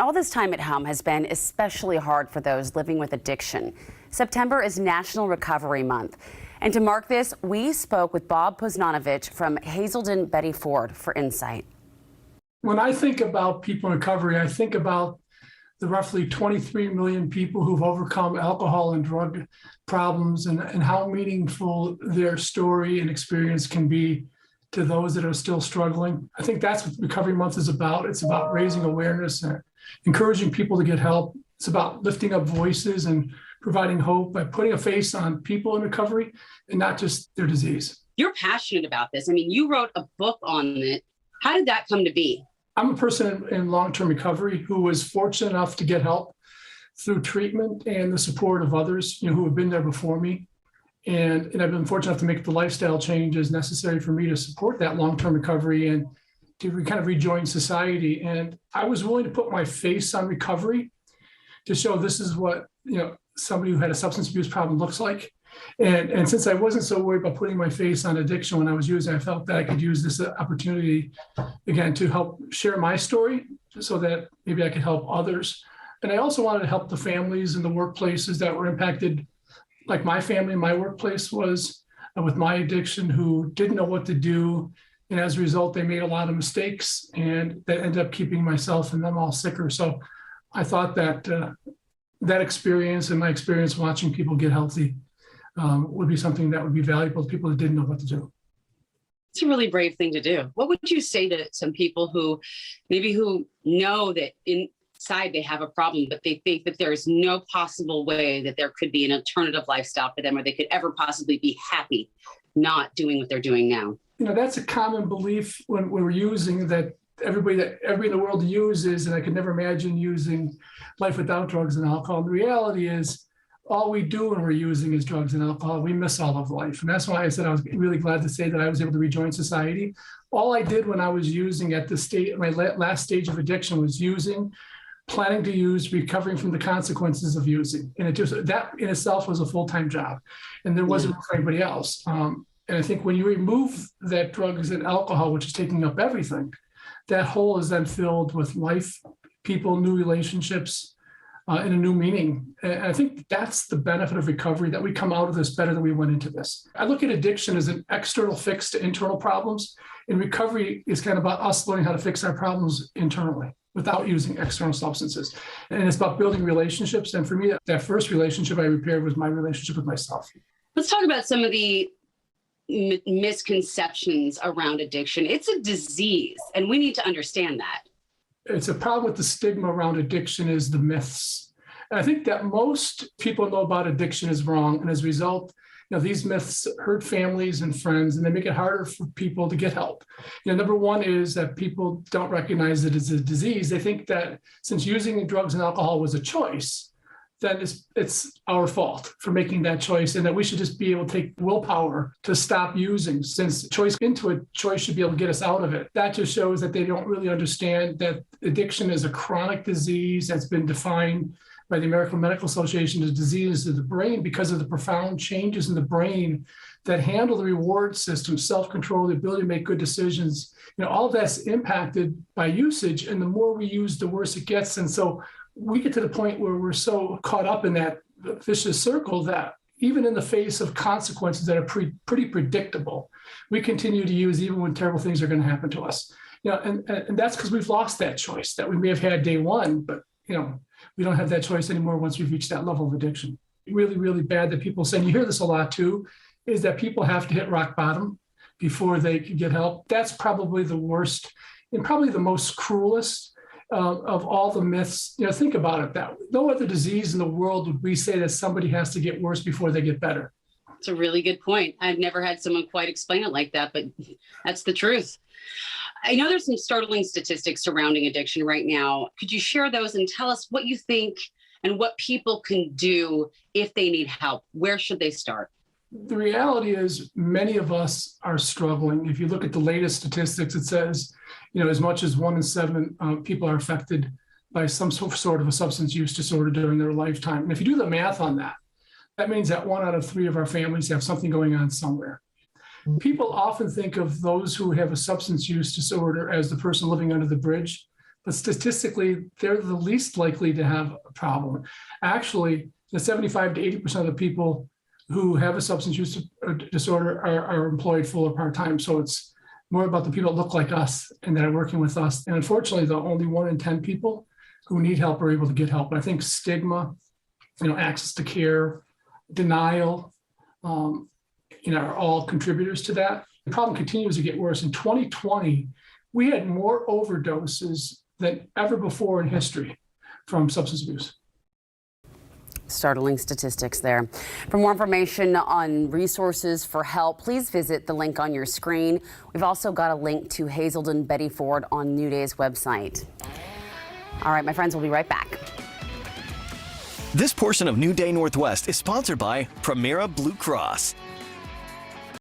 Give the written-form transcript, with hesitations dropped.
All this time at home has been especially hard for those living with addiction. September is National Recovery Month. And to mark this, we spoke with Bob Poznanovich from Hazelden Betty Ford for insight. When I think about people in recovery, I think about the roughly 23 million people who've overcome alcohol and drug problems and how meaningful their story and experience can be to those that are still struggling. I think that's what Recovery Month is about. It's about raising awareness and encouraging people to get help. It's about lifting up voices and providing hope by putting a face on people in recovery and not just their disease. You're passionate about this. I mean, you wrote a book on it. How did that come to be? I'm a person in long-term recovery who was fortunate enough to get help through treatment and the support of others, who have been there before me. And I've been fortunate enough to make the lifestyle changes necessary for me to support that long-term recovery and to kind of rejoin society. And I was willing to put my face on recovery to show this is what, somebody who had a substance abuse problem looks like. And since I wasn't so worried about putting my face on addiction when I was using, I felt that I could use this opportunity, again, to help share my story so that maybe I could help others. And I also wanted to help the families and the workplaces that were impacted, like my family, my workplace was with my addiction, who didn't know what to do. And as a result, they made a lot of mistakes, and that ended up keeping myself and them all sicker. So I thought that experience and my experience watching people get healthy would be something that would be valuable to people that didn't know what to do. It's a really brave thing to do. What would you say to some people who know that inside they have a problem, but they think that there is no possible way that there could be an alternative lifestyle for them, or they could ever possibly be happy not doing what they're doing now? That's a common belief when we're using that everybody in the world uses, and I could never imagine using life without drugs and alcohol. And the reality is, all we do when we're using is drugs and alcohol. We miss all of life. And that's why I said I was really glad to say that I was able to rejoin society. All I did when I was using at the state, my last stage of addiction, was using, planning to use, recovering from the consequences of using. And that in itself was a full-time job. And there wasn't for anybody else. And I think when you remove that drugs and alcohol, which is taking up everything, that hole is then filled with life, people, new relationships, and a new meaning. And I think that's the benefit of recovery, that we come out of this better than we went into this. I look at addiction as an external fix to internal problems, and recovery is kind of about us learning how to fix our problems internally without using external substances. And it's about building relationships. And for me, that first relationship I repaired was my relationship with myself. Let's talk about some of the misconceptions around addiction. It's a disease, and we need to understand that. It's a problem with the stigma around addiction is the myths. And I think that most people know about addiction is wrong. And as a result, these myths hurt families and friends, and they make it harder for people to get help. Number one is that people don't recognize it as a disease. They think that since using drugs and alcohol was a choice, then it's our fault for making that choice, and that we should just be able to take willpower to stop using, since choice should be able to get us out of it. That just shows that they don't really understand that addiction is a chronic disease that's been defined by the American Medical Association as disease of the brain because of the profound changes in the brain that handle the reward system, self-control, the ability to make good decisions. All of that's impacted by usage, and the more we use, the worse it gets. And so we get to the point where we're so caught up in that vicious circle that even in the face of consequences that are pretty predictable, we continue to use even when terrible things are going to happen to us. And that's because we've lost that choice that we may have had day one, but we don't have that choice anymore once we've reached that level of addiction. Really, really bad that people say, and you hear this a lot too, is that people have to hit rock bottom before they can get help. That's probably the worst and probably the most cruelest of all the myths. Think about it, that no other disease in the world would we say that somebody has to get worse before they get better. It's a really good point. I've never had someone quite explain it like that, but that's the truth. I know there's some startling statistics surrounding addiction right now. Could you share those and tell us what you think and what people can do if they need help? Where should they start? The reality is many of us are struggling. If you look at the latest statistics, it says, as much as 1 in 7 people are affected by some sort of a substance use disorder during their lifetime. And if you do the math on that, that means that 1 out of 3 of our families have something going on somewhere. People often think of those who have a substance use disorder as the person living under the bridge, but statistically, they're the least likely to have a problem. Actually, the 75 to 80% of the people who have a substance use disorder are employed full or part-time. So it's more about the people that look like us and that are working with us. And unfortunately, the only 1 in 10 people who need help are able to get help. But I think stigma, access to care, denial, are all contributors to that. The problem continues to get worse. In 2020, we had more overdoses than ever before in history from substance abuse. Startling statistics there. For more information on resources for help, please visit the link on your screen. We've also got a link to Hazelden Betty Ford on New Day's website. All right, my friends, we'll be right back. This portion of New Day Northwest is sponsored by Primera Blue Cross.